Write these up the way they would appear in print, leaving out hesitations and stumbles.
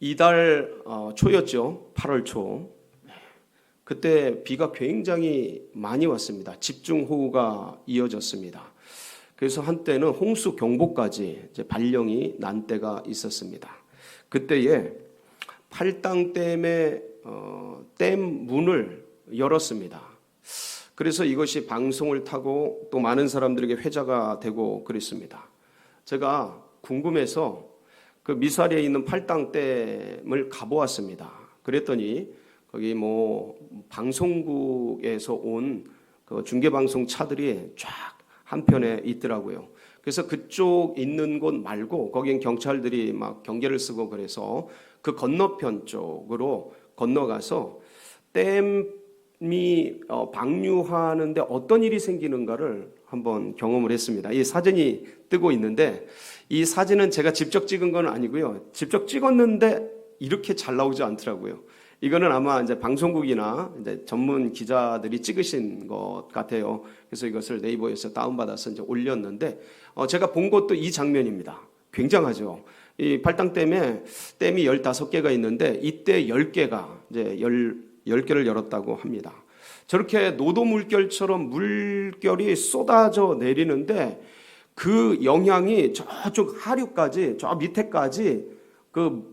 이달 초였죠. 8월 초. 그때 비가 굉장히 많이 왔습니다. 집중호우가 이어졌습니다. 그래서 한때는 홍수 경보까지 이제 발령이 난 때가 있었습니다. 그때에 팔당댐의 댐 문을 열었습니다. 그래서 이것이 방송을 타고 또 많은 사람들에게 회자가 되고 그랬습니다. 제가 궁금해서 그 미사리에 있는 팔당댐을 가보았습니다. 그랬더니 거기 방송국에서 온 그 중계방송 차들이 쫙 한편에 있더라고요. 그래서 그쪽 있는 곳 말고 거긴 경찰들이 막 경계를 쓰고 그래서 그 건너편 쪽으로 건너가서 댐이 방류하는데 어떤 일이 생기는가를 한번 경험을 했습니다. 이 사진이 뜨고 있는데 이 사진은 제가 직접 찍은 건 아니고요. 직접 찍었는데 이렇게 잘 나오지 않더라고요. 이거는 아마 이제 방송국이나 이제 전문 기자들이 찍으신 것 같아요. 그래서 이것을 네이버에서 다운받아서 이제 올렸는데 제가 본 것도 이 장면입니다. 굉장하죠. 이 팔당댐에 댐이 15개가 있는데 이때 10개가 이제 10개를 열었다고 합니다. 저렇게 노도 물결처럼 물결이 쏟아져 내리는데 그 영향이 저쪽 하류까지 저 밑에까지 그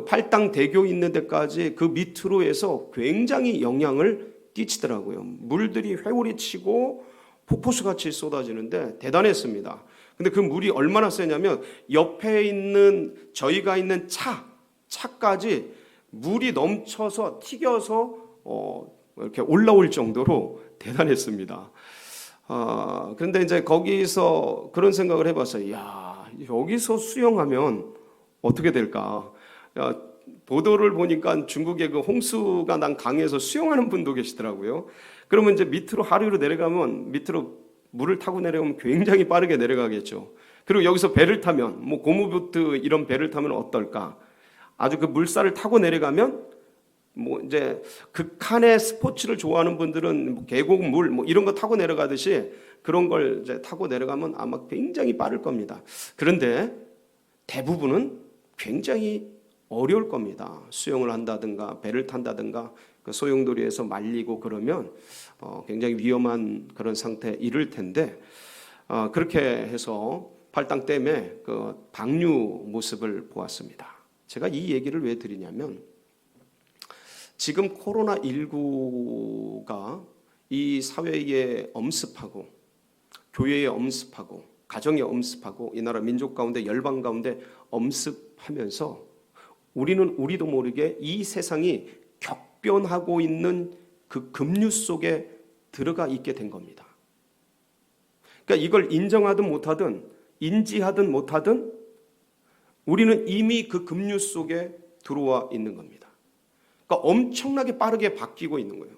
팔당대교 있는 데까지 그 밑으로 해서 굉장히 영향을 끼치더라고요. 물들이 회오리 치고 폭포수같이 쏟아지는데 대단했습니다. 근데 그 물이 얼마나 세냐면 옆에 있는 저희가 있는 차까지 물이 넘쳐서 튀겨서 이렇게 올라올 정도로 대단했습니다. 그런데 이제 거기서 그런 생각을 해봤어요. 야, 여기서 수영하면 어떻게 될까? 보도를 보니까 중국의 그 홍수가 난 강에서 수영하는 분도 계시더라고요. 그러면 이제 밑으로 하류로 내려가면 밑으로 물을 타고 내려가면 굉장히 빠르게 내려가겠죠. 그리고 여기서 배를 타면 고무보트 이런 배를 타면 어떨까? 아주 그 물살을 타고 내려가면 이제 극한의 스포츠를 좋아하는 분들은 계곡물 이런 거 타고 내려가듯이 그런 걸 이제 타고 내려가면 아마 굉장히 빠를 겁니다. 그런데 대부분은 굉장히 어려울 겁니다. 수영을 한다든가 배를 탄다든가 그 소용돌이에서 말리고 그러면 굉장히 위험한 그런 상태에 이를 텐데 그렇게 해서 팔당댐의 그 방류 모습을 보았습니다. 제가 이 얘기를 왜 드리냐면 지금 코로나19가 이 사회에 엄습하고 교회에 엄습하고 가정에 엄습하고 이 나라 민족 가운데 열방 가운데 엄습하면서 우리도 모르게 이 세상이 격변하고 있는 그 급류 속에 들어가 있게 된 겁니다. 그러니까 이걸 인정하든 못하든 인지하든 못하든 우리는 이미 그 급류 속에 들어와 있는 겁니다. 그러니까 엄청나게 빠르게 바뀌고 있는 거예요.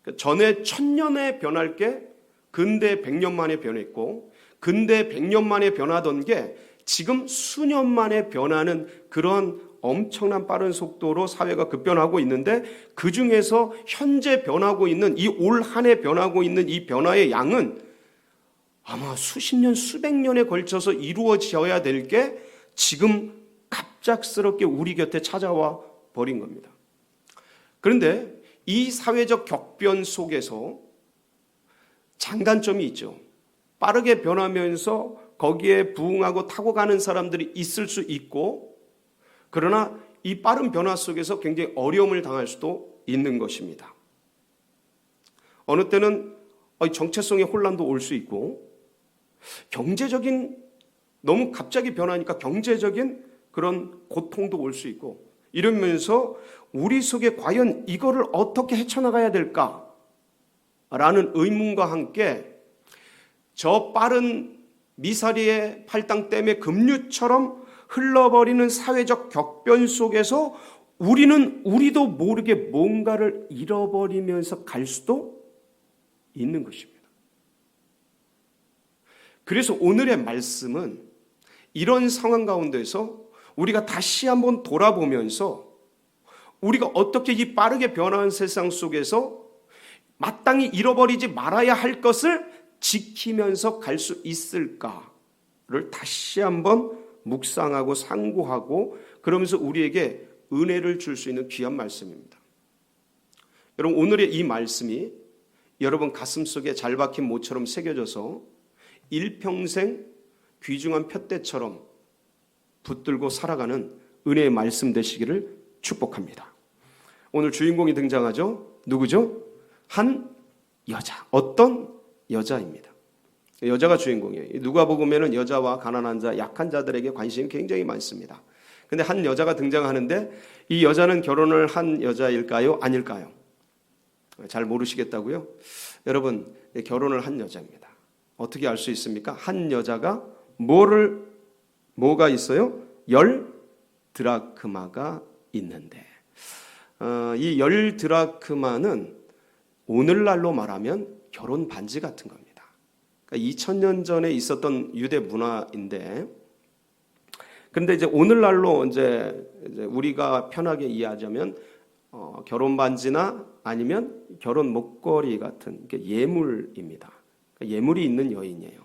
그러니까 전에 1000년에 변할 게 근대 100년 만에 변했고 근대 100년 만에 변하던 게 지금 수년 만에 변하는 그런 엄청난 빠른 속도로 사회가 급변하고 있는데 그중에서 현재 변하고 있는 이 올 한 해 변하고 있는 이 변화의 양은 아마 수십 년, 수백 년에 걸쳐서 이루어져야 될 게 지금 갑작스럽게 우리 곁에 찾아와 버린 겁니다. 그런데 이 사회적 격변 속에서 장단점이 있죠. 빠르게 변하면서 거기에 부응하고 타고 가는 사람들이 있을 수 있고 그러나 이 빠른 변화 속에서 굉장히 어려움을 당할 수도 있는 것입니다. 어느 때는 정체성의 혼란도 올 수 있고 경제적인 너무 갑자기 변하니까 경제적인 그런 고통도 올 수 있고 이러면서 우리 속에 과연 이거를 어떻게 헤쳐나가야 될까라는 의문과 함께 저 빠른 미사리의 팔당댐의 급류처럼 흘러버리는 사회적 격변 속에서 우리도 모르게 뭔가를 잃어버리면서 갈 수도 있는 것입니다. 그래서 오늘의 말씀은 이런 상황 가운데서 우리가 다시 한번 돌아보면서 우리가 어떻게 이 빠르게 변화하는 세상 속에서 마땅히 잃어버리지 말아야 할 것을 지키면서 갈 수 있을까를 다시 한번 묵상하고 상고하고 그러면서 우리에게 은혜를 줄 수 있는 귀한 말씀입니다. 여러분, 오늘의 이 말씀이 여러분 가슴속에 잘 박힌 모처럼 새겨져서 일평생 귀중한 푯대처럼 붙들고 살아가는 은혜의 말씀 되시기를 축복합니다. 오늘 주인공이 등장하죠. 누구죠? 한 여자, 어떤 여자입니다. 여자가 주인공이에요. 누가복음에는 여자와 가난한 자, 약한 자들에게 관심이 굉장히 많습니다. 근데 한 여자가 등장하는데 이 여자는 결혼을 한 여자일까요? 아닐까요? 잘 모르시겠다고요? 여러분, 결혼을 한 여자입니다. 어떻게 알 수 있습니까? 한 여자가 뭐가 있어요? 10드라크마가 있는데, 이 10드라크마는 오늘날로 말하면 결혼 반지 같은 겁니다. 그러니까 2000년 전에 있었던 유대 문화인데, 그런데 이제 오늘날로 이제 우리가 편하게 이해하자면 결혼 반지나 아니면 결혼 목걸이 같은 예물입니다. 그러니까 예물이 있는 여인이에요.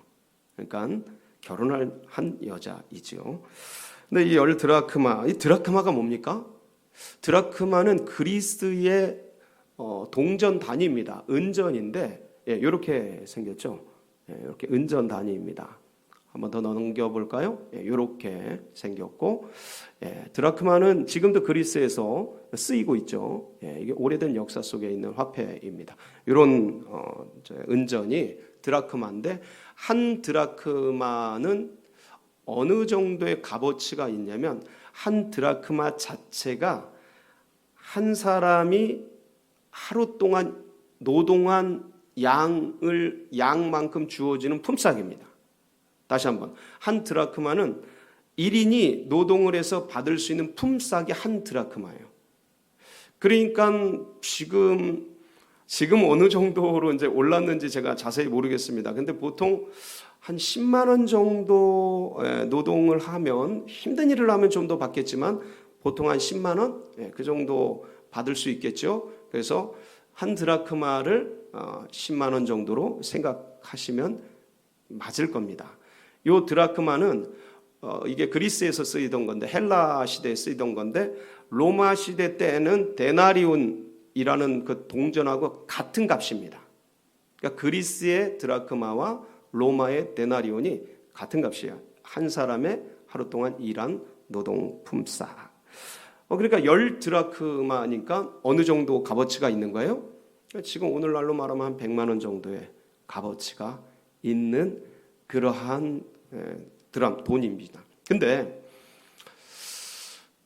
그러니까 결혼을 한 여자이죠. 근데 이 10드라크마, 이 드라크마가 뭡니까? 드라크마는 그리스의 동전 단위입니다. 은전인데, 이렇게 생겼죠. 이렇게 은전 단위입니다. 한번 더 넘겨볼까요? 이렇게 생겼고, 드라크마는 지금도 그리스에서 쓰이고 있죠. 이게 오래된 역사 속에 있는 화폐입니다. 이런 은전이 드라크마인데, 한 드라크마는 어느 정도의 값어치가 있냐면, 한 드라크마 자체가 한 사람이 하루 동안 노동한 양만큼 주어지는 품삯입니다. 다시 한번, 한 드라크마는 1인이 노동을 해서 받을 수 있는 품삯이 한 드라크마예요. 그러니까 지금 어느 정도로 이제 올랐는지 제가 자세히 모르겠습니다. 근데 보통 한 10만 원 정도 노동을 하면, 힘든 일을 하면 좀 더 받겠지만 보통 한 10만 원? 그 정도 받을 수 있겠죠. 그래서 한 드라크마를 10만 원 정도로 생각하시면 맞을 겁니다. 이 드라크마는 이게 그리스에서 쓰이던 건데, 헬라 시대에 쓰이던 건데, 로마 시대 때는 데나리온이라는 그 동전하고 같은 값입니다. 그러니까 그리스의 드라크마와 로마의 데나리온이 같은 값이에요. 한 사람의 하루 동안 일한 노동 품삯. 그러니까 10드라크마니까 어느 정도 값어치가 있는 거예요? 지금 오늘날로 말하면 한 100만 원 정도의 값어치가 있는 그러한 돈입니다. 근데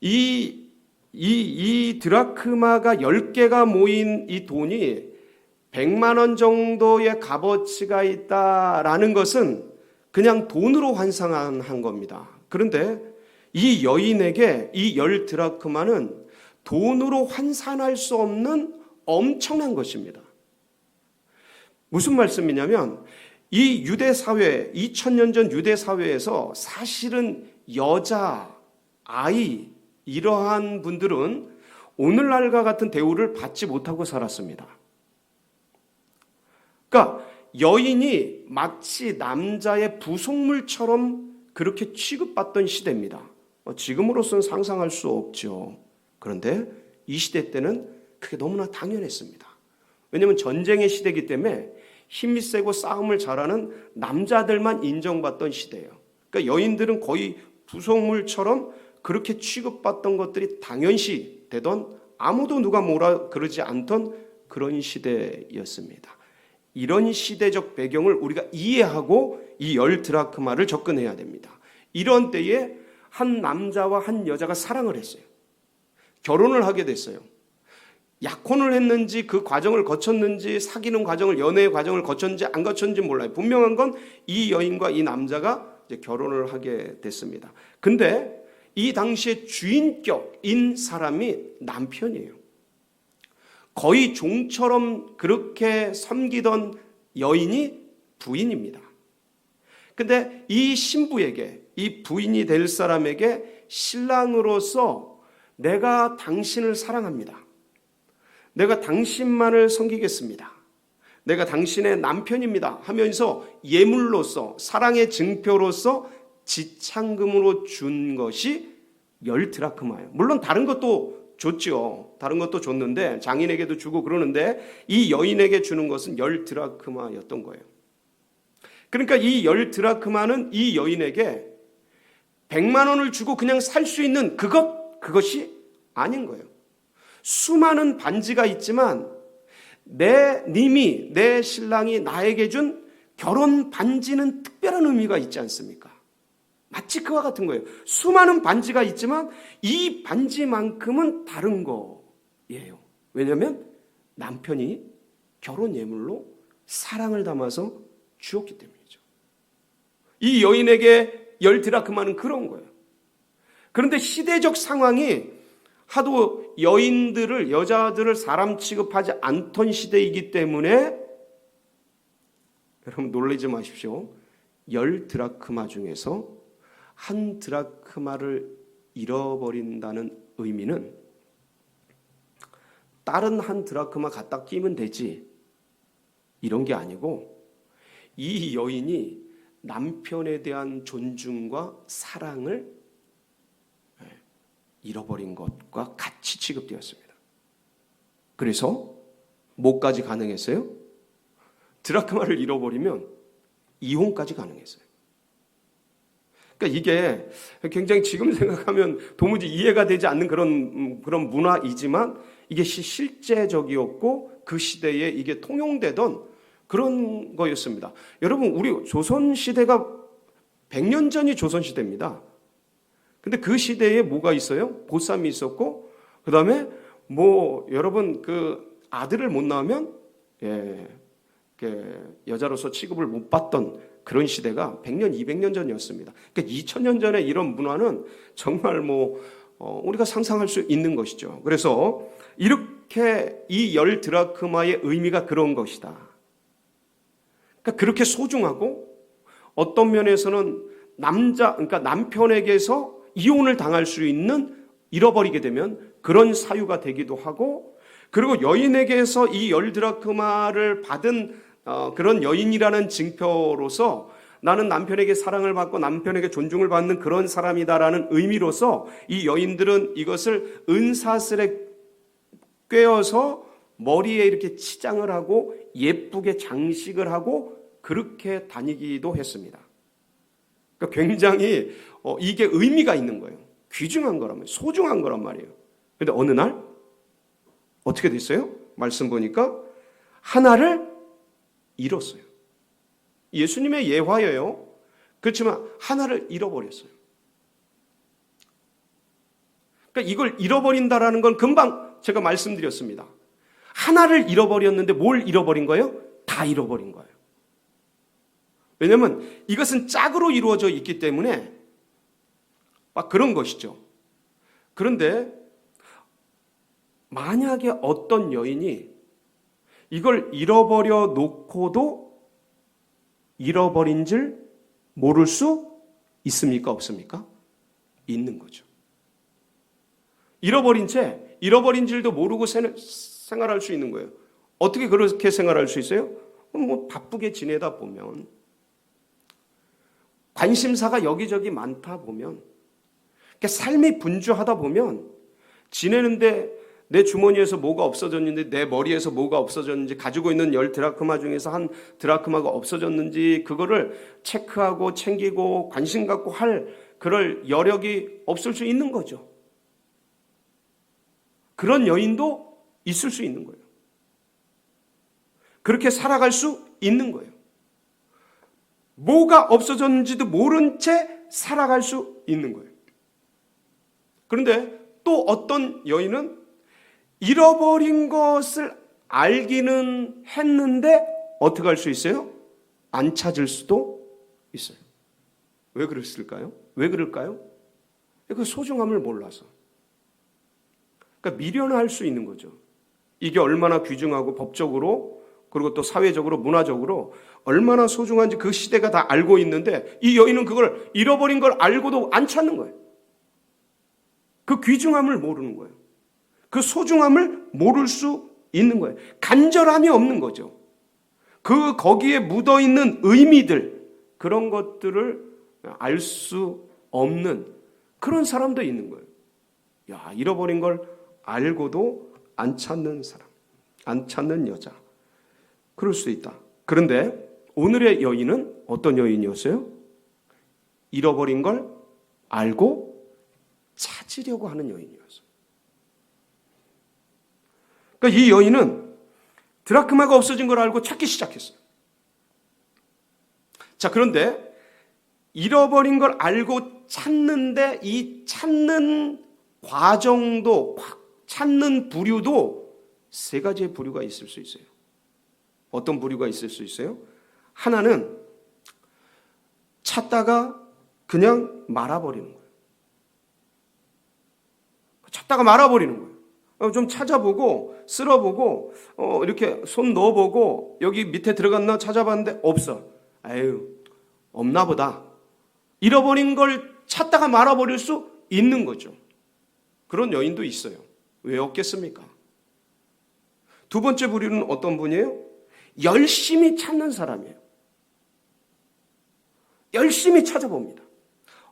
이 드라크마가 10개가 모인 이 돈이 100만 원 정도의 값어치가 있다라는 것은 그냥 돈으로 환상한 겁니다. 그런데 이 여인에게 이 10드라크마는 돈으로 환산할 수 없는 엄청난 것입니다. 무슨 말씀이냐면, 이 유대 사회, 2000년 전 유대 사회에서 사실은 여자, 아이, 이러한 분들은 오늘날과 같은 대우를 받지 못하고 살았습니다. 그러니까 여인이 마치 남자의 부속물처럼 그렇게 취급받던 시대입니다. 지금으로서는 상상할 수 없죠. 그런데 이 시대 때는 그게 너무나 당연했습니다. 왜냐하면 전쟁의 시대이기 때문에 힘이 세고 싸움을 잘하는 남자들만 인정받던 시대예요. 그러니까 여인들은 거의 부속물처럼 그렇게 취급받던 것들이 당연시 되던, 아무도 누가 뭐라 그러지 않던 그런 시대였습니다. 이런 시대적 배경을 우리가 이해하고 이 10드라크마를 접근해야 됩니다. 이런 때에 한 남자와 한 여자가 사랑을 했어요. 결혼을 하게 됐어요. 약혼을 했는지 그 과정을 거쳤는지, 사귀는 과정을, 연애의 과정을 거쳤는지 안 거쳤는지 몰라요. 분명한 건 이 여인과 이 남자가 이제 결혼을 하게 됐습니다. 근데 이 당시에 주인격인 사람이 남편이에요. 거의 종처럼 그렇게 섬기던 여인이 부인입니다. 근데 이 신부에게, 이 부인이 될 사람에게 신랑으로서 내가 당신을 사랑합니다. 내가 당신만을 섬기겠습니다. 내가 당신의 남편입니다 하면서 예물로서, 사랑의 증표로서 지참금으로 준 것이 10드라크마예요. 물론 다른 것도 줬죠. 다른 것도 줬는데 장인에게도 주고 그러는데 이 여인에게 주는 것은 10드라크마였던 거예요. 그러니까 이 10드라크마는 이 여인에게 100만 원을 주고 그냥 살 수 있는 그것이 아닌 거예요. 수많은 반지가 있지만 내 신랑이 나에게 준 결혼 반지는 특별한 의미가 있지 않습니까? 마치 그와 같은 거예요. 수많은 반지가 있지만 이 반지만큼은 다른 거예요. 왜냐하면 남편이 결혼 예물로 사랑을 담아서 주었기 때문이죠. 이 여인에게 10드라크마는 그런 거예요. 그런데 시대적 상황이 하도 여자들을 사람 취급하지 않던 시대이기 때문에 여러분 놀라지 마십시오. 10드라크마 중에서 1드라크마를 잃어버린다는 의미는 다른 1드라크마 갖다 끼면 되지 이런 게 아니고 이 여인이 남편에 대한 존중과 사랑을 잃어버린 것과 같이 취급되었습니다. 그래서 뭐까지 가능했어요? 드라크마를 잃어버리면 이혼까지 가능했어요. 그러니까 이게 굉장히 지금 생각하면 도무지 이해가 되지 않는 그런 문화이지만 이게 실제적이었고 그 시대에 이게 통용되던 그런 거였습니다. 여러분 우리 조선시대가 100년 전이 조선시대입니다. 근데 그 시대에 뭐가 있어요? 보쌈이 있었고 그 다음에 여러분 그 아들을 못 낳으면 여자로서 취급을 못 받던 그런 시대가 100년, 200년 전이었습니다. 그러니까 2000년 전에 이런 문화는 정말 우리가 상상할 수 있는 것이죠. 그래서 이렇게 이 10드라크마의 의미가 그런 것이다. 그러니까 그렇게 소중하고 어떤 면에서는 그러니까 남편에게서 이혼을 당할 수 있는 잃어버리게 되면 그런 사유가 되기도 하고 그리고 여인에게서 이 10드라크마를 받은 그런 여인이라는 증표로서 나는 남편에게 사랑을 받고 남편에게 존중을 받는 그런 사람이다라는 의미로서 이 여인들은 이것을 은사슬에 꿰어서 머리에 이렇게 치장을 하고 예쁘게 장식을 하고 그렇게 다니기도 했습니다. 그러니까 굉장히 이게 의미가 있는 거예요. 귀중한 거란 말이에요. 소중한 거란 말이에요. 그런데 어느 날 어떻게 됐어요? 말씀 보니까 하나를 잃었어요. 예수님의 예화예요. 그렇지만 하나를 잃어버렸어요. 그러니까 이걸 잃어버린다라는 건 금방 제가 말씀드렸습니다. 하나를 잃어버렸는데 뭘 잃어버린 거예요? 다 잃어버린 거예요. 왜냐하면 이것은 짝으로 이루어져 있기 때문에 막 그런 것이죠. 그런데 만약에 어떤 여인이 이걸 잃어버려 놓고도 잃어버린 줄 모를 수 있습니까? 없습니까? 있는 거죠. 잃어버린 줄도 모르고 생활할 수 있는 거예요. 어떻게 그렇게 생활할 수 있어요? 바쁘게 지내다 보면 관심사가 여기저기 많다 보면 삶이 분주하다 보면 지내는데 내 주머니에서 뭐가 없어졌는지 내 머리에서 뭐가 없어졌는지 가지고 있는 10드라크마 중에서 1드라크마가 없어졌는지 그거를 체크하고 챙기고 관심 갖고 할 그럴 여력이 없을 수 있는 거죠. 그런 여인도 있을 수 있는 거예요. 그렇게 살아갈 수 있는 거예요. 뭐가 없어졌는지도 모른 채 살아갈 수 있는 거예요. 그런데 또 어떤 여인은 잃어버린 것을 알기는 했는데 어떻게 할 수 있어요? 안 찾을 수도 있어요. 왜 그랬을까요? 왜 그럴까요? 그 소중함을 몰라서. 그러니까 미련할 수 있는 거죠. 이게 얼마나 귀중하고 법적으로 그리고 또 사회적으로 문화적으로 얼마나 소중한지 그 시대가 다 알고 있는데 이 여인은 그걸 잃어버린 걸 알고도 안 찾는 거예요. 그 귀중함을 모르는 거예요. 그 소중함을 모를 수 있는 거예요. 간절함이 없는 거죠. 거기에 묻어있는 의미들 그런 것들을 알 수 없는 그런 사람도 있는 거예요. 야, 잃어버린 걸 알고도 안 찾는 사람, 안 찾는 여자. 그럴 수 있다. 그런데 오늘의 여인은 어떤 여인이었어요? 잃어버린 걸 알고 찾으려고 하는 여인이었어요. 그러니까 이 여인은 드라크마가 없어진 걸 알고 찾기 시작했어요. 자, 그런데 잃어버린 걸 알고 찾는데 이 찾는 과정도, 찾는 부류도 세 가지의 부류가 있을 수 있어요. 어떤 부류가 있을 수 있어요? 하나는 찾다가 그냥 말아버리는 거예요. 찾다가 말아버리는 거예요. 좀 찾아보고 쓸어보고 이렇게 손 넣어보고 여기 밑에 들어갔나 찾아봤는데 없어. 아유, 없나 보다. 잃어버린 걸 찾다가 말아버릴 수 있는 거죠. 그런 여인도 있어요. 왜 없겠습니까? 두 번째 부류는 어떤 분이에요? 열심히 찾는 사람이에요. 열심히 찾아봅니다.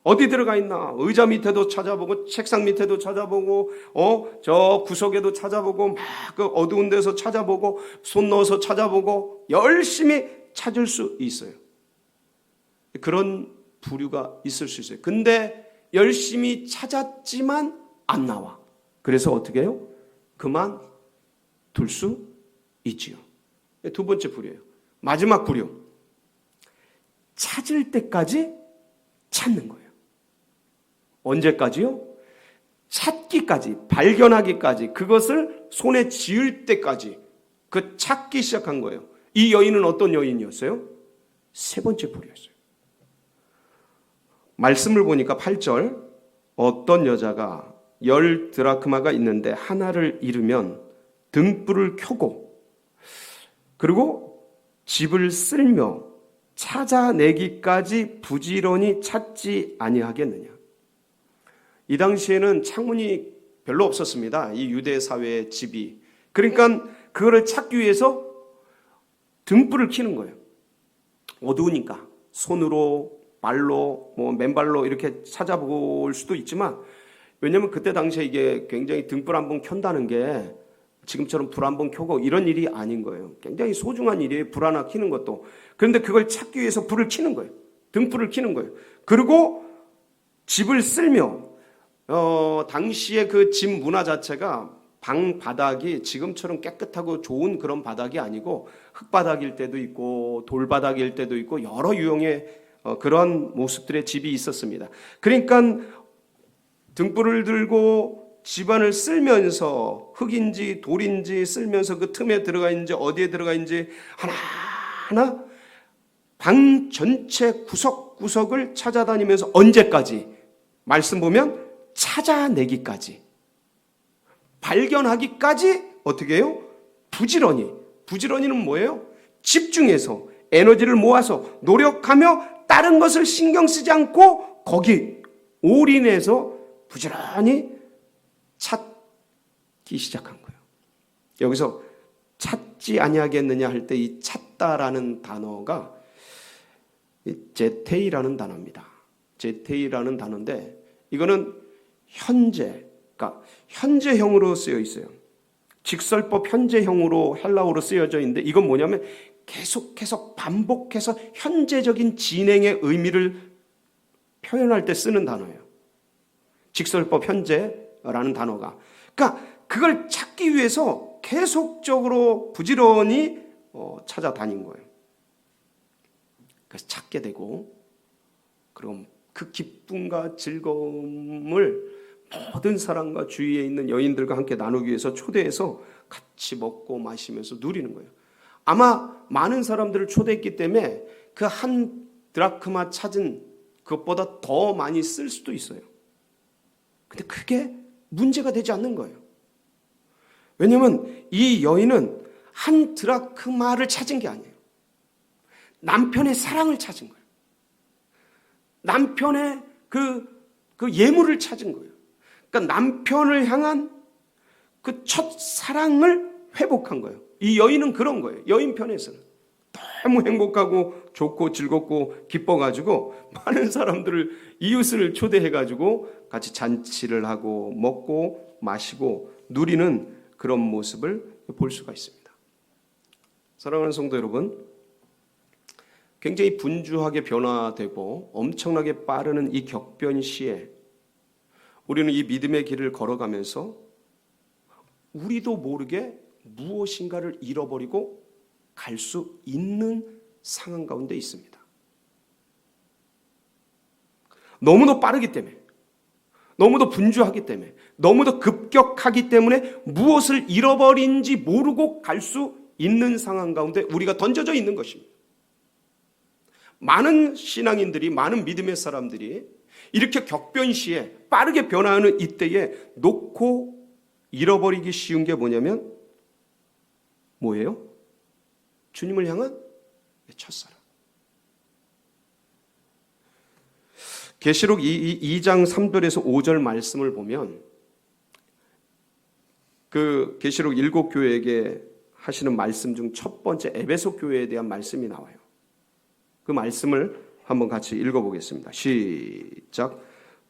어디 들어가 있나? 의자 밑에도 찾아보고 책상 밑에도 찾아보고 저 구석에도 찾아보고 막 그 어두운 데서 찾아보고 손 넣어서 찾아보고 열심히 찾을 수 있어요. 그런 부류가 있을 수 있어요. 근데 열심히 찾았지만 안 나와. 그래서 어떻게 해요? 그만 둘 수 있지요. 두 번째 부류예요. 마지막 부류. 찾을 때까지 찾는 거예요. 언제까지요? 찾기까지, 발견하기까지, 그것을 손에 쥐을 때까지 그 찾기 시작한 거예요. 이 여인은 어떤 여인이었어요? 세 번째 부류였어요. 말씀을 보니까 8절, 어떤 여자가 10 드라크마가 있는데 하나를 잃으면 등불을 켜고 그리고 집을 쓸며 찾아내기까지 부지런히 찾지 아니하겠느냐. 이 당시에는 창문이 별로 없었습니다. 이 유대 사회의 집이. 그러니까 그거를 찾기 위해서 등불을 켜는 거예요. 어두우니까 손으로, 발로, 맨발로 이렇게 찾아볼 수도 있지만, 왜냐하면 그때 당시에 이게 굉장히 등불 한 번 켠다는 게 지금처럼 불 한 번 켜고 이런 일이 아닌 거예요. 굉장히 소중한 일이에요. 불 하나 켜는 것도. 그런데 그걸 찾기 위해서 불을 켜는 거예요. 등불을 켜는 거예요. 그리고 집을 쓸며 당시에 그 집 문화 자체가 방 바닥이 지금처럼 깨끗하고 좋은 그런 바닥이 아니고 흙바닥일 때도 있고 돌바닥일 때도 있고 여러 유형의 그런 모습들의 집이 있었습니다. 그러니까 등불을 들고 집안을 쓸면서 흙인지 돌인지 쓸면서 그 틈에 들어가 있는지 어디에 들어가 있는지 하나하나 방 전체 구석구석을 찾아다니면서 언제까지? 말씀 보면 찾아내기까지, 발견하기까지 어떻게 해요? 부지런히. 부지런히는 뭐예요? 집중해서 에너지를 모아서 노력하며 다른 것을 신경 쓰지 않고 거기 올인해서 부지런히 찾기 시작한 거예요. 여기서 찾지 아니하겠느냐 할 때 이 찾다라는 단어가 제테이라는 단어입니다. 제테이라는 단어인데 이거는 현재, 그러니까 현재형으로 쓰여 있어요. 직설법 현재형으로 헬라어로 쓰여져 있는데 이건 뭐냐면 계속해서 반복해서 현재적인 진행의 의미를 표현할 때 쓰는 단어예요. 직설법 현재라는 단어가. 그러니까 그걸 찾기 위해서 계속적으로 부지런히 찾아다닌 거예요. 그래서 찾게 되고 그리고 그 기쁨과 즐거움을 모든 사람과 주위에 있는 여인들과 함께 나누기 위해서 초대해서 같이 먹고 마시면서 누리는 거예요. 아마 많은 사람들을 초대했기 때문에 그 한 드라크마 찾은 그것보다 더 많이 쓸 수도 있어요. 근데 그게 문제가 되지 않는 거예요. 왜냐하면 이 여인은 한 드라크마를 찾은 게 아니에요. 남편의 사랑을 찾은 거예요. 남편의 그 예물을 찾은 거예요. 그러니까 남편을 향한 그 첫 사랑을 회복한 거예요. 이 여인은 그런 거예요. 여인 편에서는 너무 행복하고 좋고 즐겁고 기뻐가지고 많은 사람들을 이웃을 초대해가지고 같이 잔치를 하고 먹고 마시고 누리는 그런 모습을 볼 수가 있습니다. 사랑하는 성도 여러분, 굉장히 분주하게 변화되고 엄청나게 빠르는 이 격변 시에 우리는 이 믿음의 길을 걸어가면서 우리도 모르게 무엇인가를 잃어버리고 갈 수 있는 상황 가운데 있습니다. 너무도 빠르기 때문에, 너무도 분주하기 때문에, 너무도 급격하기 때문에 무엇을 잃어버린지 모르고 갈 수 있는 상황 가운데 우리가 던져져 있는 것입니다. 많은 신앙인들이, 많은 믿음의 사람들이 이렇게 격변 시에 빠르게 변화하는 이때에 놓고 잃어버리기 쉬운 게 뭐냐면 뭐예요? 주님을 향한 첫사랑. 계시록 2장 3절에서 5절 말씀을 보면 그 계시록 7교회에게 하시는 말씀 중 첫 번째 에베소 교회에 대한 말씀이 나와요. 그 말씀을 한번 같이 읽어보겠습니다. 시작.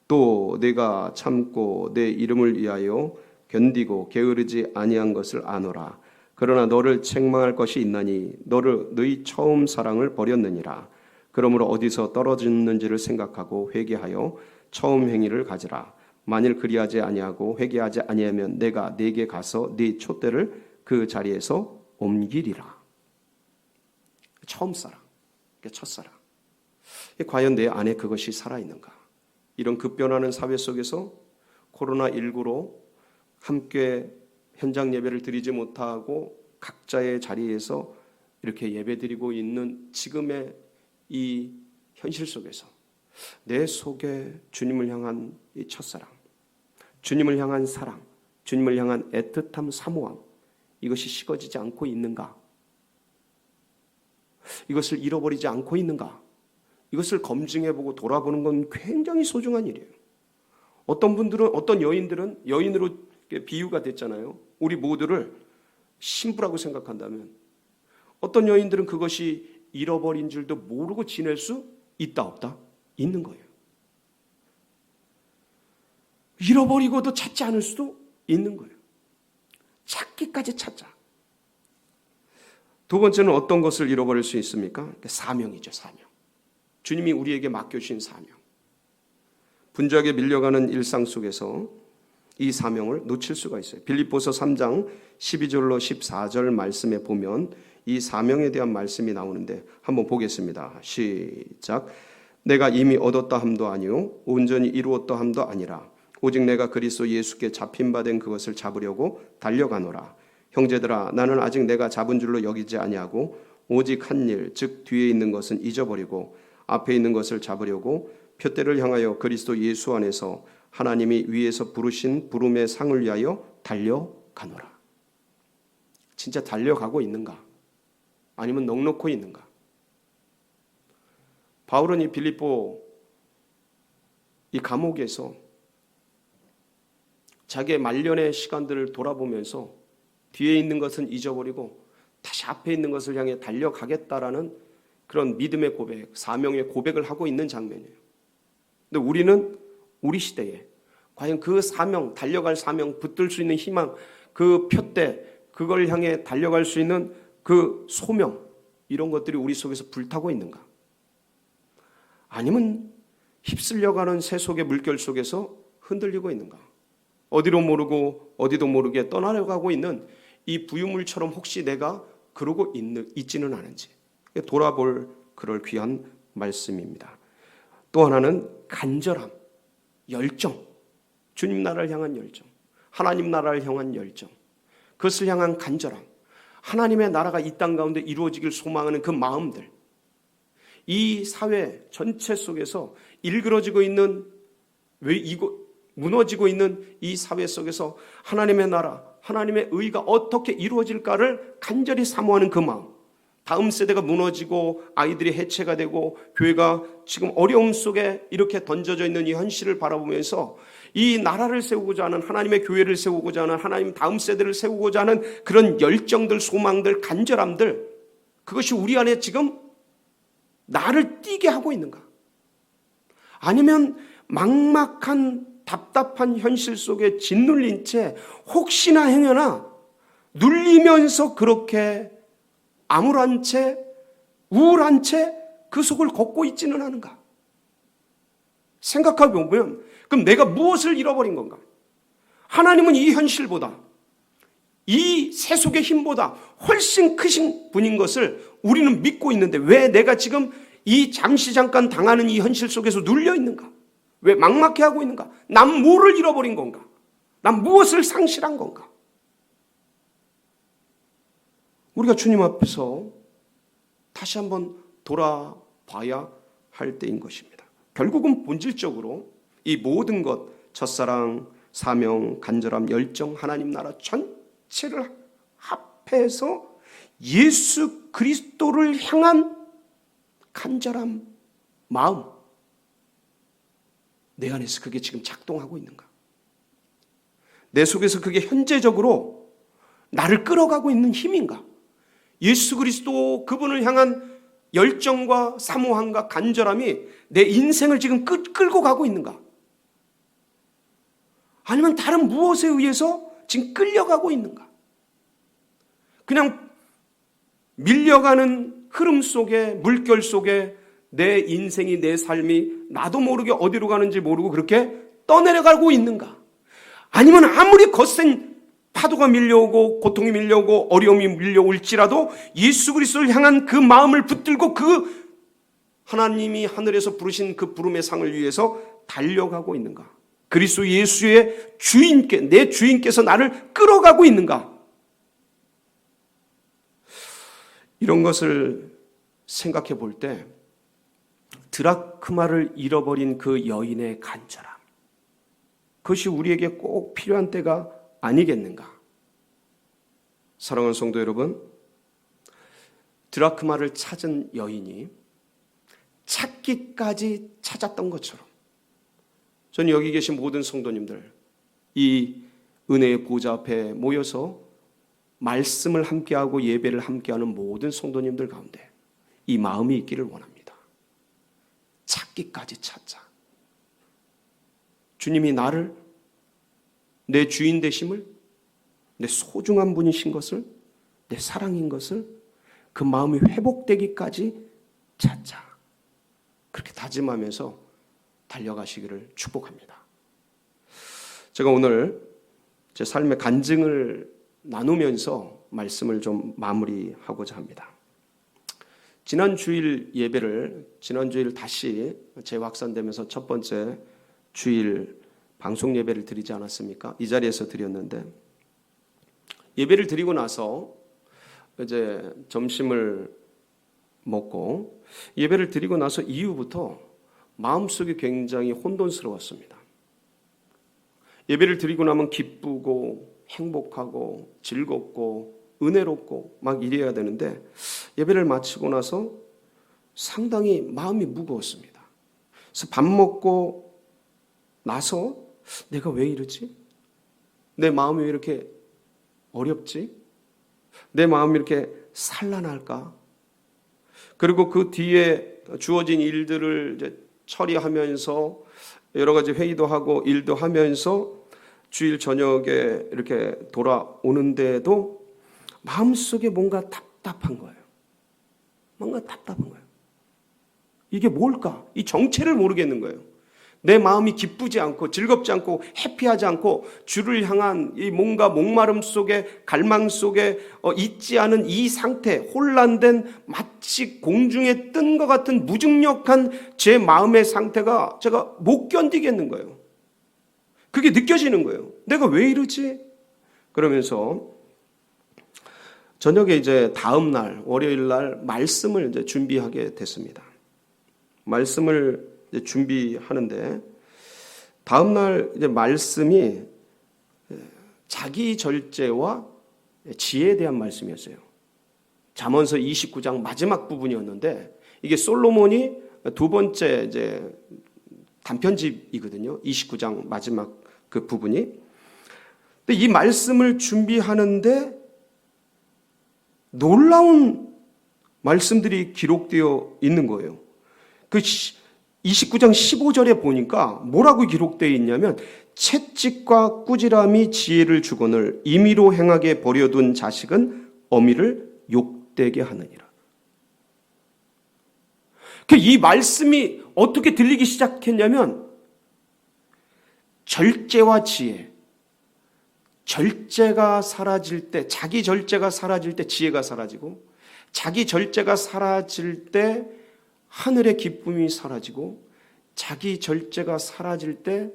또 내가 참고 내 이름을 위하여 견디고 게으르지 아니한 것을 아노라. 그러나 너를 책망할 것이 있나니 너를 너희 처음 사랑을 버렸느니라. 그러므로 어디서 떨어졌는지를 생각하고 회개하여 처음 행위를 가지라. 만일 그리하지 아니하고 회개하지 아니하면 내가 네게 가서 네 촛대를 그 자리에서 옮기리라. 처음 사랑, 첫사랑. 과연 내 안에 그것이 살아있는가? 이런 급변하는 사회 속에서 코로나19로 함께 현장 예배를 드리지 못하고 각자의 자리에서 이렇게 예배드리고 있는 지금의 이 현실 속에서 내 속에 주님을 향한 이 첫사랑, 주님을 향한 사랑, 주님을 향한 애틋함, 사모함, 이것이 식어지지 않고 있는가? 이것을 잃어버리지 않고 있는가? 이것을 검증해보고 돌아보는 건 굉장히 소중한 일이에요. 어떤 분들은, 어떤 여인들은 여인으로 비유가 됐잖아요. 우리 모두를 신부라고 생각한다면 어떤 여인들은 그것이 잃어버린 줄도 모르고 지낼 수 있다 없다? 있는 거예요. 잃어버리고도 찾지 않을 수도 있는 거예요. 찾기까지 찾자. 두 번째는 어떤 것을 잃어버릴 수 있습니까? 사명이죠, 사명. 주님이 우리에게 맡겨주신 사명. 분주하게 밀려가는 일상 속에서 이 사명을 놓칠 수가 있어요. 빌립보서 3장 12절로 14절 말씀에 보면 이 사명에 대한 말씀이 나오는데 한번 보겠습니다. 시작. 내가 이미 얻었다 함도 아니요 온전히 이루었다 함도 아니라 오직 내가 그리스도 예수께 잡힌 바 된 그것을 잡으려고 달려가노라. 형제들아 나는 아직 내가 잡은 줄로 여기지 아니하고 오직 한 일 즉 뒤에 있는 것은 잊어버리고 앞에 있는 것을 잡으려고 표대를 향하여 그리스도 예수 안에서 하나님이 위에서 부르신 부름의 상을 위하여 달려가노라. 진짜 달려가고 있는가? 아니면 넋놓고 있는가? 바울은 이 빌립보 이 감옥에서 자기의 말년의 시간들을 돌아보면서 뒤에 있는 것은 잊어버리고 다시 앞에 있는 것을 향해 달려가겠다라는 그런 믿음의 고백, 사명의 고백을 하고 있는 장면이에요. 근데 우리는 우리 시대에 과연 그 사명, 달려갈 사명, 붙들 수 있는 희망, 그 표대, 그걸 향해 달려갈 수 있는 그 소명, 이런 것들이 우리 속에서 불타고 있는가? 아니면 휩쓸려가는 새 속의 물결 속에서 흔들리고 있는가? 어디로 모르고 어디도 모르게 떠나려가고 있는 이 부유물처럼 혹시 내가 그러고 있지는 않은지 돌아볼 그럴 귀한 말씀입니다. 또 하나는 간절함, 열정, 주님 나라를 향한 열정, 하나님 나라를 향한 열정, 그것을 향한 간절함, 하나님의 나라가 이 땅 가운데 이루어지길 소망하는 그 마음들, 이 사회 전체 속에서 일그러지고 있는, 무너지고 있는 이 사회 속에서 하나님의 나라, 하나님의 의가 어떻게 이루어질까를 간절히 사모하는 그 마음, 다음 세대가 무너지고 아이들이 해체가 되고 교회가 지금 어려움 속에 이렇게 던져져 있는 이 현실을 바라보면서 이 나라를 세우고자 하는, 하나님의 교회를 세우고자 하는, 하나님 다음 세대를 세우고자 하는 그런 열정들, 소망들, 간절함들, 그것이 우리 안에 지금 나를 뛰게 하고 있는가? 아니면 막막한 답답한 현실 속에 짓눌린 채 혹시나 행여나 눌리면서 그렇게 암울한 채 우울한 채 그 속을 걷고 있지는 않은가? 생각해 보면 그럼 내가 무엇을 잃어버린 건가? 하나님은 이 현실보다 이 세속의 힘보다 훨씬 크신 분인 것을 우리는 믿고 있는데 왜 내가 지금 이 잠시 잠깐 당하는 이 현실 속에서 눌려 있는가? 왜 막막해하고 있는가? 난 뭐를 잃어버린 건가? 난 무엇을 상실한 건가? 우리가 주님 앞에서 다시 한번 돌아봐야 할 때인 것입니다. 결국은 본질적으로 이 모든 것, 첫사랑, 사명, 간절함, 열정, 하나님 나라 전체를 합해서 예수 그리스도를 향한 간절한 마음, 내 안에서 그게 지금 작동하고 있는가? 내 속에서 그게 현재적으로 나를 끌어가고 있는 힘인가? 예수 그리스도 그분을 향한 열정과 사모함과 간절함이 내 인생을 지금 끌고 가고 있는가? 아니면 다른 무엇에 의해서 지금 끌려가고 있는가? 그냥 밀려가는 흐름 속에, 물결 속에 내 인생이, 내 삶이 나도 모르게 어디로 가는지 모르고 그렇게 떠내려가고 있는가? 아니면 아무리 거센 파도가 밀려오고 고통이 밀려오고 어려움이 밀려올지라도 예수 그리스도를 향한 그 마음을 붙들고 그 하나님이 하늘에서 부르신 그 부름의 상을 위해서 달려가고 있는가? 그리스도 예수의 주인께, 내 주인께서 나를 끌어가고 있는가? 이런 것을 생각해 볼 때 드라크마를 잃어버린 그 여인의 간절함, 그것이 우리에게 꼭 필요한 때가 아니겠는가? 사랑하는 성도 여러분, 드라크마를 찾은 여인이 찾기까지 찾았던 것처럼 저는 여기 계신 모든 성도님들, 이 은혜의 보좌 앞에 모여서 말씀을 함께하고 예배를 함께하는 모든 성도님들 가운데 이 마음이 있기를 원합니다. 찾기까지 찾자. 주님이 나를, 내 주인 되심을, 내 소중한 분이신 것을, 내 사랑인 것을, 그 마음이 회복되기까지 찾자. 그렇게 다짐하면서 달려가시기를 축복합니다. 제가 오늘 제 삶의 간증을 나누면서 말씀을 좀 마무리하고자 합니다. 지난 주일 예배를, 지난 주일 다시 재확산되면서 첫 번째 주일 방송 예배를 드리지 않았습니까? 이 자리에서 드렸는데, 예배를 드리고 나서 이제 점심을 먹고 예배를 드리고 나서 이후부터 마음속이 굉장히 혼돈스러웠습니다. 예배를 드리고 나면 기쁘고 행복하고 즐겁고 은혜롭고 막 이래야 되는데 예배를 마치고 나서 상당히 마음이 무거웠습니다. 그래서 밥 먹고 나서 내가 왜 이러지? 내 마음이 왜 이렇게 어렵지? 내 마음이 이렇게 산란할까? 그리고 그 뒤에 주어진 일들을 이제 처리하면서 여러 가지 회의도 하고 일도 하면서 주일 저녁에 이렇게 돌아오는데도 마음속에 뭔가 답답한 거예요. 뭔가 답답한 거예요. 이게 뭘까? 이 정체를 모르겠는 거예요. 내 마음이 기쁘지 않고 즐겁지 않고 해피하지 않고 주를 향한 이 뭔가 목마름 속에 갈망 속에 있지 않은 이 상태, 혼란된 마치 공중에 뜬 것 같은 무중력한 제 마음의 상태가 제가 못 견디겠는 거예요. 그게 느껴지는 거예요. 내가 왜 이러지? 그러면서 저녁에 이제 다음 날 월요일 날 말씀을 이제 준비하게 됐습니다. 말씀을 이제 준비하는데 다음 날 이제 말씀이 자기 절제와 지혜에 대한 말씀이었어요. 잠언서 29장 마지막 부분이었는데 이게 솔로몬이 두 번째 이제 단편집이거든요. 29장 마지막 그 부분이. 근데 이 말씀을 준비하는데 놀라운 말씀들이 기록되어 있는 거예요. 그 29장 15절에 보니까 뭐라고 기록되어 있냐면 채찍과 꾸지람이 지혜를 주거늘 임의로 행하게 버려둔 자식은 어미를 욕되게 하느니라. 이 말씀이 어떻게 들리기 시작했냐면 절제와 지혜, 절제가 사라질 때, 자기 절제가 사라질 때 지혜가 사라지고, 자기 절제가 사라질 때 하늘의 기쁨이 사라지고, 자기 절제가 사라질 때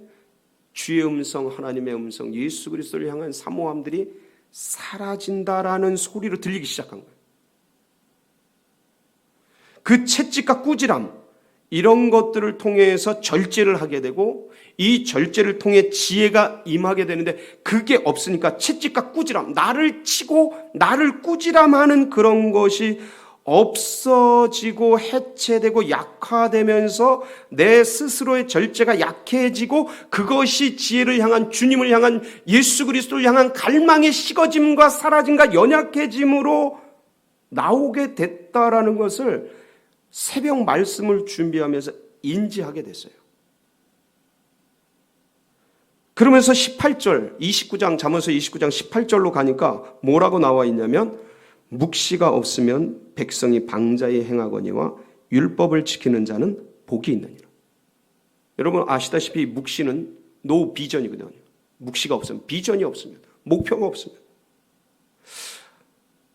주의 음성, 하나님의 음성, 예수 그리스도를 향한 사모함들이 사라진다라는 소리로 들리기 시작한 거예요. 그 채찍과 꾸지람, 이런 것들을 통해서 절제를 하게 되고, 이 절제를 통해 지혜가 임하게 되는데, 그게 없으니까 채찍과 꾸지람, 나를 치고 나를 꾸지람하는 그런 것이 없어지고 해체되고 약화되면서 내 스스로의 절제가 약해지고, 그것이 지혜를 향한, 주님을 향한, 예수 그리스도를 향한 갈망의 식어짐과 사라짐과 연약해짐으로 나오게 됐다라는 것을 새벽 말씀을 준비하면서 인지하게 됐어요. 그러면서 18절, 29장, 잠언서 29장 18절로 가니까 뭐라고 나와 있냐면, 묵시가 없으면 백성이 방자히 행하거니와 율법을 지키는 자는 복이 있느니라. 여러분 아시다시피 묵시는 노 비전이거든요. 묵시가 없으면, 비전이 없으면, 목표가 없으면,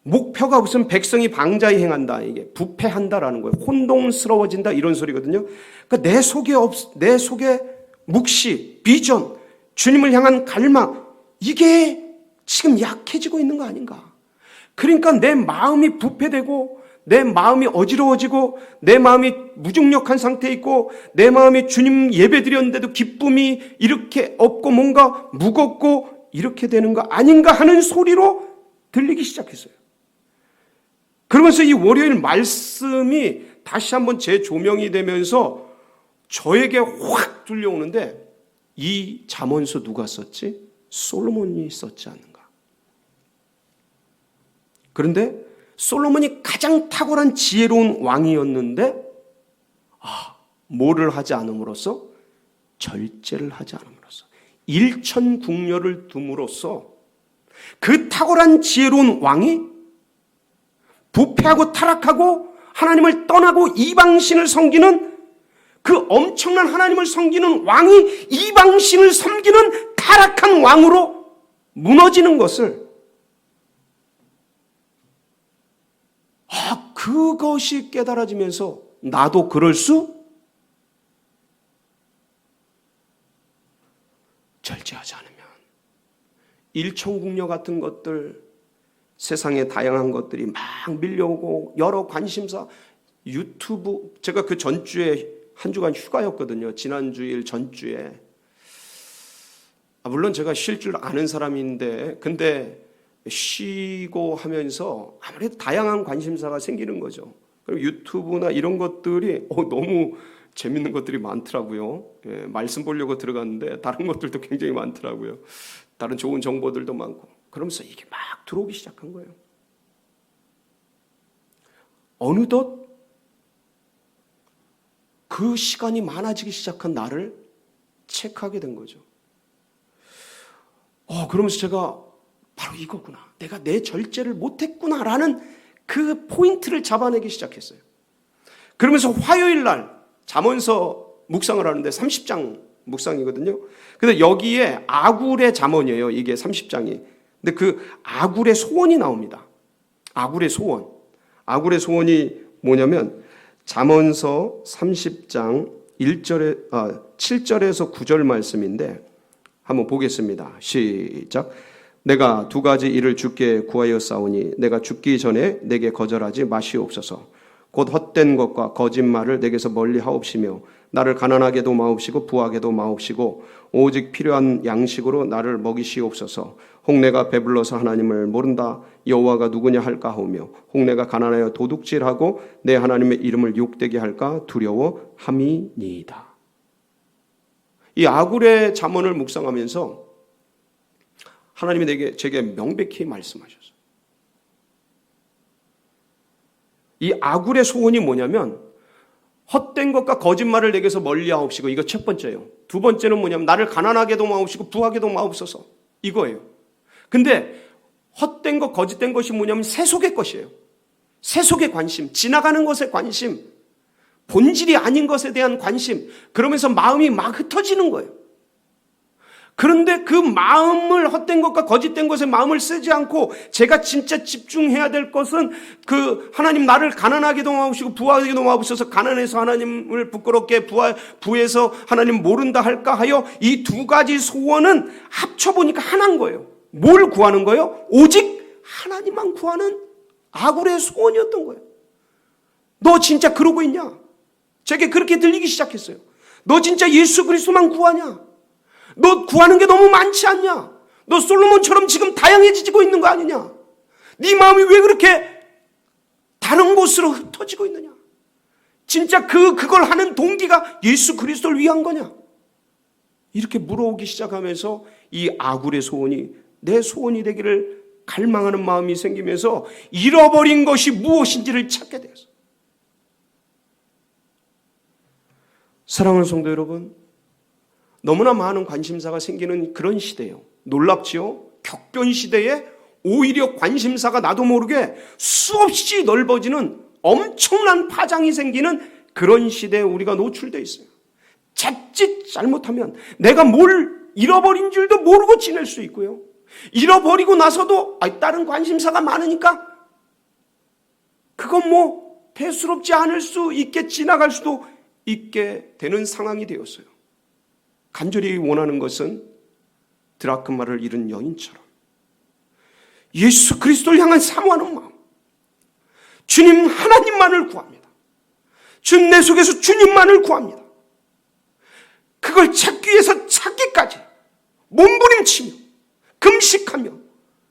목표가 없으면 백성이 방자히 행한다. 이게 부패한다라는 거예요. 혼동스러워진다 이런 소리거든요. 그러니까 내 속에 묵시, 비전, 주님을 향한 갈망, 이게 지금 약해지고 있는 거 아닌가? 그러니까 내 마음이 부패되고, 내 마음이 어지러워지고, 내 마음이 무중력한 상태에 있고, 내 마음이 주님 예배드렸는데도 기쁨이 이렇게 없고 뭔가 무겁고 이렇게 되는 거 아닌가 하는 소리로 들리기 시작했어요. 그러면서 이 월요일 말씀이 다시 한번 재조명이 되면서 저에게 확 들려오는데, 이 잠언서 누가 썼지? 솔로몬이 썼지 않는가? 그런데 솔로몬이 가장 탁월한 지혜로운 왕이었는데, 뭐를 하지 않음으로써? 절제를 하지 않음으로써, 일천궁녀를 둠으로써 그 탁월한 지혜로운 왕이 부패하고 타락하고 하나님을 떠나고 이방신을 섬기는, 그 엄청난 하나님을 섬기는 왕이 이방신을 섬기는 타락한 왕으로 무너지는 것을, 그것이 깨달아지면서 나도 그럴 수, 절제하지 않으면 일천궁녀 같은 것들, 세상에 다양한 것들이 막 밀려오고, 여러 관심사, 유튜브, 제가 그 전주에 한 주간 휴가였거든요. 지난주일 전주에. 물론 제가 쉴 줄 아는 사람인데, 근데 쉬고 하면서 아무래도 다양한 관심사가 생기는 거죠. 그리고 유튜브나 이런 것들이 너무 재밌는 것들이 많더라고요. 말씀 보려고 들어갔는데 다른 것들도 굉장히 많더라고요. 다른 좋은 정보들도 많고. 그러면서 이게 막 들어오기 시작한 거예요. 어느덧 그 시간이 많아지기 시작한 나를 체크하게 된 거죠. 그러면서 제가 바로 이거구나, 내가 내 절제를 못했구나라는 그 포인트를 잡아내기 시작했어요. 그러면서 화요일 날 잠언서 묵상을 하는데 30장 묵상이거든요. 근데 여기에 아굴의 잠언이에요. 이게 30장이. 근데 그 아굴의 소원이 나옵니다. 아굴의 소원. 아굴의 소원이 뭐냐면 잠언서 30장 7절에서 9절 말씀인데 한번 보겠습니다. 시작. 내가 두 가지 일을 주께 구하였사오니 내가 죽기 전에 내게 거절하지 마시옵소서. 곧 헛된 것과 거짓말을 내게서 멀리 하옵시며 나를 가난하게도 마옵시고 부하게도 마옵시고 오직 필요한 양식으로 나를 먹이시옵소서. 혹 내가 배불러서 하나님을 모른다 여호와가 누구냐 할까 하오며 혹 내가 가난하여 도둑질하고 내 하나님의 이름을 욕되게 할까 두려워함이니이다. 이 아굴의 잠언을 묵상하면서 하나님이 제게 명백히 말씀하셨어요. 이 아굴의 소원이 뭐냐면 헛된 것과 거짓말을 내게서 멀리하옵시고, 이거 첫 번째예요. 두 번째는 뭐냐면 나를 가난하게도 마옵시고 부하게도 마옵소서, 이거예요. 근데 헛된 것, 거짓된 것이 뭐냐면 세속의 것이에요. 세속의 관심, 지나가는 것에 관심, 본질이 아닌 것에 대한 관심, 그러면서 마음이 막 흩어지는 거예요. 그런데 그 마음을, 헛된 것과 거짓된 것에 마음을 쓰지 않고 제가 진짜 집중해야 될 것은 그 하나님 나를 가난하게도 마옵시고 부하게도 마옵소서, 가난해서 하나님을 부끄럽게, 부해서 하나님 모른다 할까 하여 이 두 가지 소원은 합쳐보니까 하나인 거예요. 뭘 구하는 거예요? 오직 하나님만 구하는 아굴의 소원이었던 거예요. 너 진짜 그러고 있냐? 제게 그렇게 들리기 시작했어요. 너 진짜 예수 그리스도만 구하냐? 너 구하는 게 너무 많지 않냐? 너 솔로몬처럼 지금 다양해지고 있는 거 아니냐? 네 마음이 왜 그렇게 다른 곳으로 흩어지고 있느냐? 진짜 그걸 하는 동기가 예수 그리스도를 위한 거냐? 이렇게 물어오기 시작하면서 이 아굴의 소원이 내 소원이 되기를 갈망하는 마음이 생기면서 잃어버린 것이 무엇인지를 찾게 되었어요. 사랑하는 성도 여러분, 너무나 많은 관심사가 생기는 그런 시대예요. 놀랍지요? 격변 시대에 오히려 관심사가 나도 모르게 수없이 넓어지는 엄청난 파장이 생기는 그런 시대에 우리가 노출되어 있어요. 자칫 잘못하면 내가 뭘 잃어버린 줄도 모르고 지낼 수 있고요. 잃어버리고 나서도 다른 관심사가 많으니까 그건 뭐 대수롭지 않을 수 있게 지나갈 수도 있게 되는 상황이 되었어요. 간절히 원하는 것은 드라크마를 잃은 여인처럼 예수 그리스도를 향한 사모하는 마음, 주님 하나님만을 구합니다. 주님 내 속에서 주님만을 구합니다. 그걸 찾기 위해서 찾기까지 몸부림치며 금식하며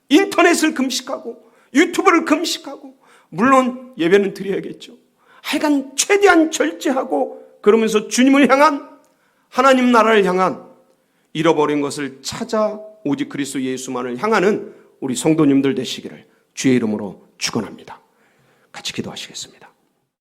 인터넷을 금식하고 유튜브를 금식하고, 물론 예배는 드려야겠죠. 하여간 최대한 절제하고 그러면서 주님을 향한, 하나님 나라를 향한, 잃어버린 것을 찾아 오직 그리스도 예수만을 향하는 우리 성도님들 되시기를 주의 이름으로 축원합니다. 같이 기도하시겠습니다.